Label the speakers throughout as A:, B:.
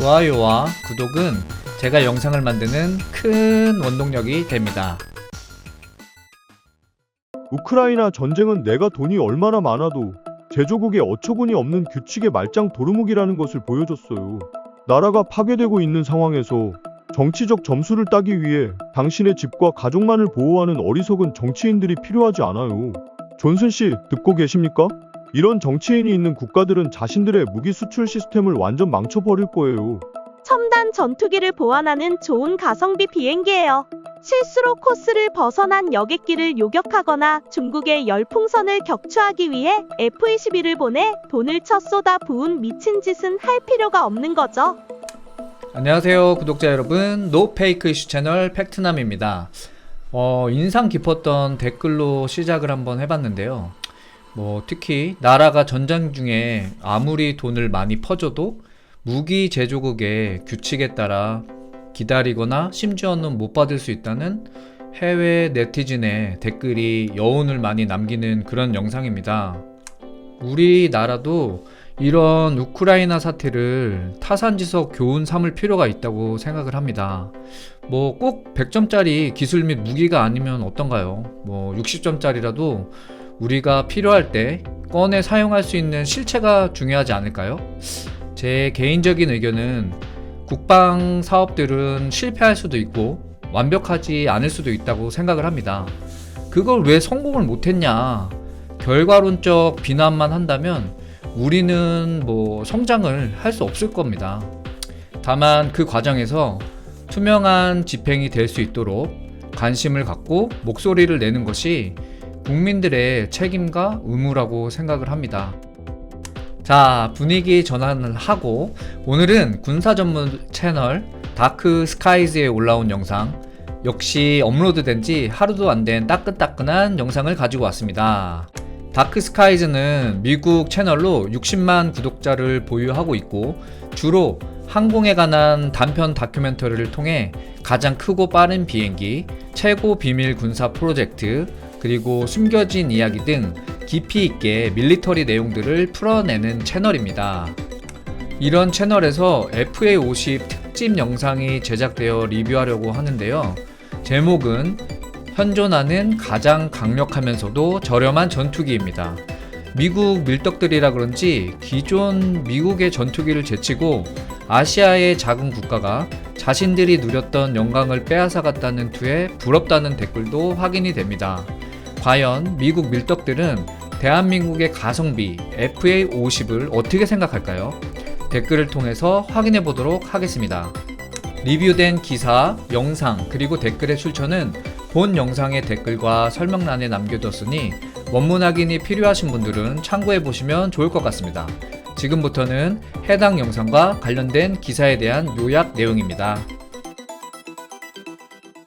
A: 좋아요와 구독은 제가 영상을 만드는 큰 원동력이 됩니다.
B: 우크라이나 전쟁은 내가 돈이 얼마나 많아도 제조국에 어처구니 없는 규칙의 말짱 도루묵이라는 것을 보여줬어요. 나라가 파괴되고 있는 상황에서 정치적 점수를 따기 위해 당신의 집과 가족만을 보호하는 어리석은 정치인들이 필요하지 않아요. 존슨 씨, 듣고 계십니까? 이런 정치인이 있는 국가들은 자신들의 무기 수출 시스템을 완전 망쳐버릴 거예요.
C: 첨단 전투기를 보완하는 좋은 가성비 비행기예요. 실수로 코스를 벗어난 여객기를 요격하거나 중국의 열풍선을 격추하기 위해 F-22를 보내 돈을 쳐 쏟아 부은 미친 짓은 할 필요가 없는 거죠.
A: 안녕하세요 구독자 여러분, 노페이크 이슈 채널 팩트남입니다. 인상 깊었던 댓글로 시작을 한번 해봤는데요. 특히 나라가 전쟁 중에 아무리 돈을 많이 퍼줘도 무기 제조국의 규칙에 따라 기다리거나 심지어는 못 받을 수 있다는 해외 네티즌의 댓글이 여운을 많이 남기는 그런 영상입니다. 우리나라도 이런 우크라이나 사태를 타산지석 교훈 삼을 필요가 있다고 생각을 합니다. 꼭 100점짜리 기술 및 무기가 아니면 어떤가요? 60점짜리라도 우리가 필요할 때 꺼내 사용할 수 있는 실체가 중요하지 않을까요? 제 개인적인 의견은 국방 사업들은 실패할 수도 있고 완벽하지 않을 수도 있다고 생각을 합니다. 그걸 왜 성공을 못했냐? 결과론적 비난만 한다면 우리는 성장을 할 수 없을 겁니다. 다만 그 과정에서 투명한 집행이 될 수 있도록 관심을 갖고 목소리를 내는 것이 국민들의 책임과 의무라고 생각을 합니다. 자, 분위기 전환을 하고 오늘은 군사 전문 채널 다크 스카이즈에 올라온 영상, 역시 업로드된 지 하루도 안 된 따끈따끈한 영상을 가지고 왔습니다. 다크 스카이즈는 미국 채널로 60만 구독자를 보유하고 있고 주로 항공에 관한 단편 다큐멘터리를 통해 가장 크고 빠른 비행기, 최고 비밀 군사 프로젝트, 그리고 숨겨진 이야기 등 깊이 있게 밀리터리 내용들을 풀어내는 채널입니다. 이런 채널에서 FA-50 특집 영상이 제작되어 리뷰하려고 하는데요. 제목은 현존하는 가장 강력하면서도 저렴한 전투기입니다. 미국 밀떡들이라 그런지 기존 미국의 전투기를 제치고 아시아의 작은 국가가 자신들이 누렸던 영광을 빼앗아갔다는 투에 부럽다는 댓글도 확인이 됩니다. 과연 미국 밀떡들은 대한민국의 가성비 FA-50을 어떻게 생각할까요? 댓글을 통해서 확인해 보도록 하겠습니다. 리뷰된 기사, 영상, 그리고 댓글의 출처는 본 영상의 댓글과 설명란에 남겨뒀으니 원문 확인이 필요하신 분들은 참고해 보시면 좋을 것 같습니다. 지금부터는 해당 영상과 관련된 기사에 대한 요약 내용입니다.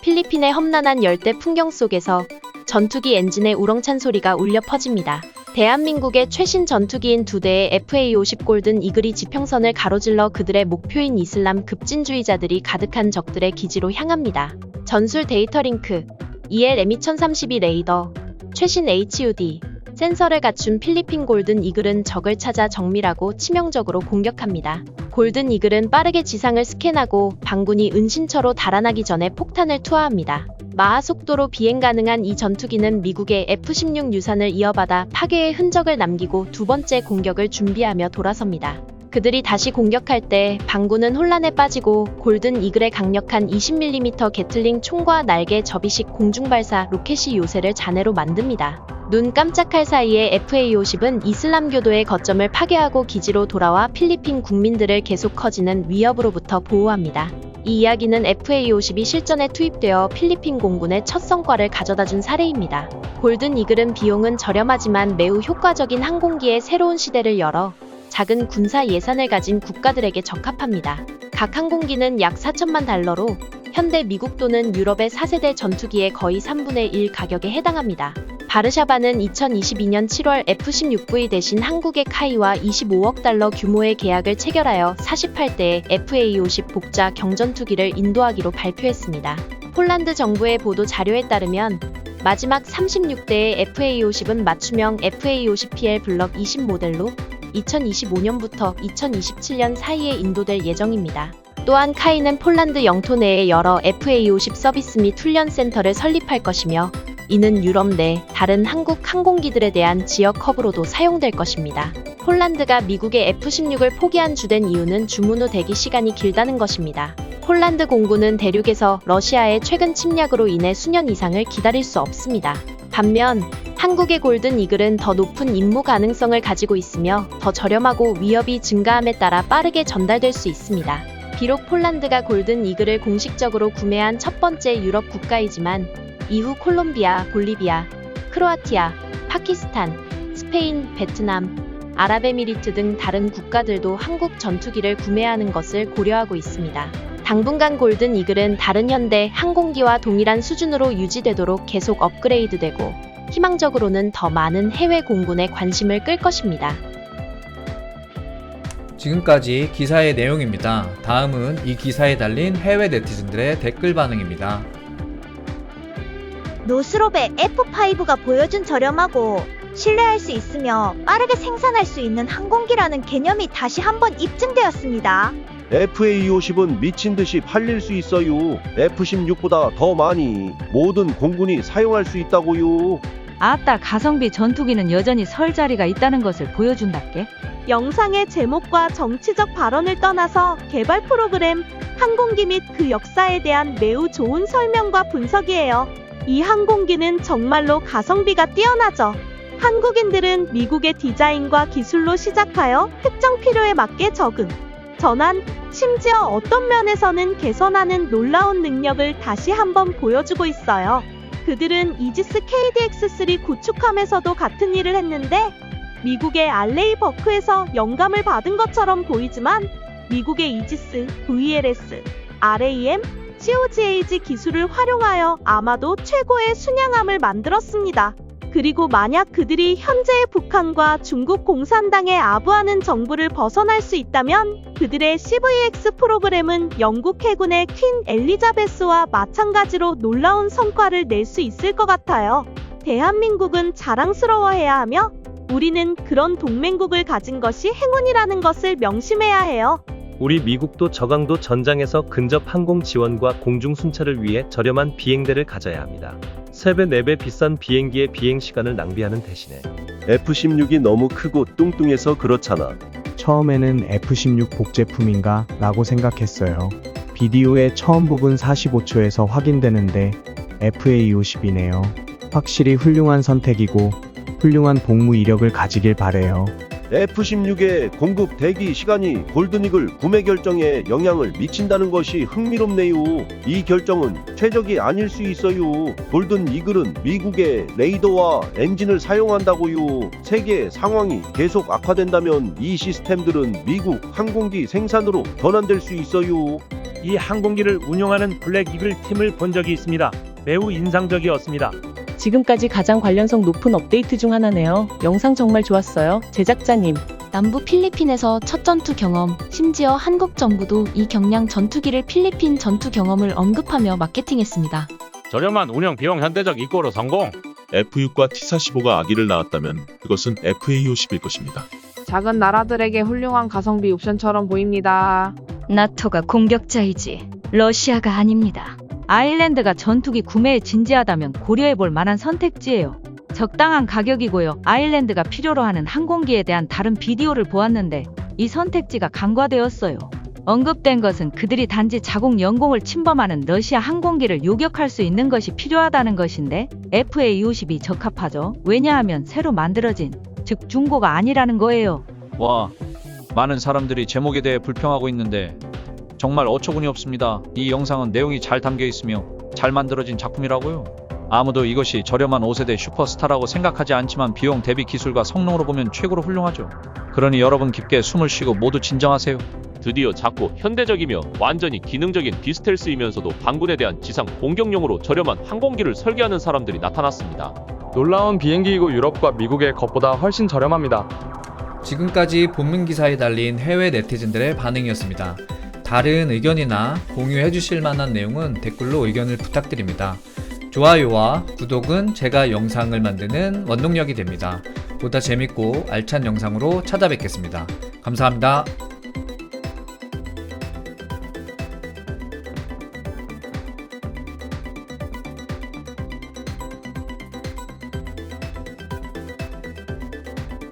D: 필리핀의 험난한 열대 풍경 속에서 전투기 엔진의 우렁찬 소리가 울려 퍼집니다. 대한민국의 최신 전투기인 2대의 FA-50 골든 이글이 지평선을 가로질러 그들의 목표인 이슬람 급진주의자들이 가득한 적들의 기지로 향합니다. 전술 데이터 링크, ELM 2032 레이더, 최신 HUD 센서를 갖춘 필리핀 골든 이글은 적을 찾아 정밀하고 치명적으로 공격합니다. 골든 이글은 빠르게 지상을 스캔하고 방군이 은신처로 달아나기 전에 폭탄을 투하합니다. 마하 속도로 비행 가능한 이 전투기는 미국의 F-16 유산을 이어받아 파괴의 흔적을 남기고 두 번째 공격을 준비하며 돌아섭니다. 그들이 다시 공격할 때 방군은 혼란에 빠지고 골든 이글의 강력한 20mm 게틀링 총과 날개 접이식 공중발사 로켓이 요새를 잔해로 만듭니다. 눈 깜짝할 사이에 FA-50은 이슬람교도의 거점을 파괴하고 기지로 돌아와 필리핀 국민들을 계속 커지는 위협으로부터 보호합니다. 이 이야기는 FA-50이 실전에 투입되어 필리핀 공군의 첫 성과를 가져다준 사례입니다. 골든 이글은 비용은 저렴하지만 매우 효과적인 항공기의 새로운 시대를 열어 작은 군사 예산을 가진 국가들에게 적합합니다. 각 항공기는 약 4천만 달러로 현대 미국 또는 유럽의 4세대 전투기의 거의 3분의 1 가격에 해당합니다. 바르샤바는 2022년 7월 F-16V 대신 한국의 카이와 25억 달러 규모의 계약을 체결하여 48대의 FA-50 복자 경전투기를 인도하기로 발표했습니다. 폴란드 정부의 보도 자료에 따르면 마지막 36대의 FA-50은 맞춤형 FA-50PL 블럭 20 모델로 2025년부터 2027년 사이에 인도될 예정입니다. 또한 카이는 폴란드 영토 내에 여러 FA50 서비스 및 훈련 센터를 설립할 것이며 이는 유럽 내 다른 한국 항공기들에 대한 지역 허브로도 사용될 것입니다. 폴란드가 미국의 F-16을 포기한 주된 이유는 주문 후 대기 시간이 길다는 것입니다. 폴란드 공군은 대륙에서 러시아의 최근 침략으로 인해 수년 이상을 기다릴 수 없습니다. 반면 한국의 골든 이글은 더 높은 임무 가능성을 가지고 있으며 더 저렴하고 위협이 증가함에 따라 빠르게 전달될 수 있습니다. 비록 폴란드가 골든 이글을 공식적으로 구매한 첫 번째 유럽 국가이지만 이후 콜롬비아, 볼리비아, 크로아티아, 파키스탄, 스페인, 베트남, 아랍에미리트 등 다른 국가들도 한국 전투기를 구매하는 것을 고려하고 있습니다. 당분간 골든 이글은 다른 현대 항공기와 동일한 수준으로 유지되도록 계속 업그레이드되고 희망적으로는 더 많은 해외 공군의 관심을 끌 것입니다.
A: 지금까지 기사의 내용입니다. 다음은 이 기사에 달린 해외 네티즌들의 댓글 반응입니다.
E: 노스롭의 F5가 보여준 저렴하고 신뢰할 수 있으며 빠르게 생산할 수 있는 항공기라는 개념이 다시 한번 입증되었습니다.
F: FA50은 미친듯이 팔릴 수 있어요. F16보다 더 많이 모든 공군이 사용할 수 있다고요.
G: 아따, 가성비 전투기는 여전히 설 자리가 있다는 것을 보여준답게.
C: 영상의 제목과 정치적 발언을 떠나서 개발 프로그램, 항공기 및 그 역사에 대한 매우 좋은 설명과 분석이에요. 이 항공기는 정말로 가성비가 뛰어나죠. 한국인들은 미국의 디자인과 기술로 시작하여 특정 필요에 맞게 적응, 전환, 심지어 어떤 면에서는 개선하는 놀라운 능력을 다시 한번 보여주고 있어요. 그들은 이지스 KDX-3 구축함에서도 같은 일을 했는데 미국의 알레이 버크에서 영감을 받은 것처럼 보이지만 미국의 이지스, VLS, RAM, COGAG 기술을 활용하여 아마도 최고의 순양함을 만들었습니다. 그리고 만약 그들이 현재의 북한과 중국 공산당에 아부하는 정부를 벗어날 수 있다면 그들의 CVX 프로그램은 영국 해군의 퀸 엘리자베스와 마찬가지로 놀라운 성과를 낼 수 있을 것 같아요. 대한민국은 자랑스러워해야 하며 우리는 그런 동맹국을 가진 것이 행운이라는 것을 명심해야 해요.
H: 우리 미국도 저강도 전장에서 근접 항공 지원과 공중 순찰을 위해 저렴한 비행대를 가져야 합니다. 3배, 4배 비싼 비행기의 비행 시간을 낭비하는 대신에
F: F16이 너무 크고 뚱뚱해서 그렇잖아.
I: 처음에는 F16 복제품인가 라고 생각했어요. 비디오의 처음 부분 45초에서 확인되는데 FA50이네요. 확실히 훌륭한 선택이고 훌륭한 복무 이력을 가지길 바래요.
F: F16의 공급 대기 시간이 골든이글 구매 결정에 영향을 미친다는 것이 흥미롭네요. 이 결정은 최적이 아닐 수 있어요. 골든이글은 미국의 레이더와 엔진을 사용한다고요. 세계 상황이 계속 악화된다면 이 시스템들은 미국 항공기 생산으로 전환될 수 있어요.
J: 이 항공기를 운용하는 블랙이글 팀을 본 적이 있습니다. 매우 인상적이었습니다.
K: 지금까지 가장 관련성 높은 업데이트 중 하나네요. 영상 정말 좋았어요. 제작자님.
D: 남부 필리핀에서 첫 전투 경험, 심지어 한국 정부도 이 경량 전투기를 필리핀 전투 경험을 언급하며 마케팅했습니다.
L: 저렴한 운영 비용 현대적 이꼬로 성공!
M: F6과 T-45가 아기를 낳았다면 그것은 FA50일 것입니다.
N: 작은 나라들에게 훌륭한 가성비 옵션처럼 보입니다.
G: 나토가 공격자이지 러시아가 아닙니다. 아일랜드가 전투기 구매에 진지하다면 고려해볼 만한 선택지예요. 적당한 가격이고요. 아일랜드가 필요로 하는 항공기에 대한 다른 비디오를 보았는데 이 선택지가 간과되었어요. 언급된 것은 그들이 단지 자국 영공을 침범하는 러시아 항공기를 요격할 수 있는 것이 필요하다는 것인데 FA50이 적합하죠. 왜냐하면 새로 만들어진, 즉 중고가 아니라는 거예요.
O: 와, 많은 사람들이 제목에 대해 불평하고 있는데 정말 어처구니 없습니다. 이 영상은 내용이 잘 담겨 있으며 잘 만들어진 작품이라고요. 아무도 이것이 저렴한 5세대 슈퍼스타라고 생각하지 않지만 비용 대비 기술과 성능으로 보면 최고로 훌륭하죠. 그러니 여러분 깊게 숨을 쉬고 모두 진정하세요.
L: 드디어 작고 현대적이며 완전히 기능적인 디스텔스이면서도 반군에 대한 지상 공격용으로 저렴한 항공기를 설계하는 사람들이 나타났습니다.
P: 놀라운 비행기이고 유럽과 미국의 것보다 훨씬 저렴합니다.
A: 지금까지 본문 기사에 달린 해외 네티즌들의 반응이었습니다. 다른 의견이나 공유해 주실 만한 내용은 댓글로 의견을 부탁드립니다. 좋아요와 구독은 제가 영상을 만드는 원동력이 됩니다. 보다 재밌고 알찬 영상으로 찾아뵙겠습니다. 감사합니다.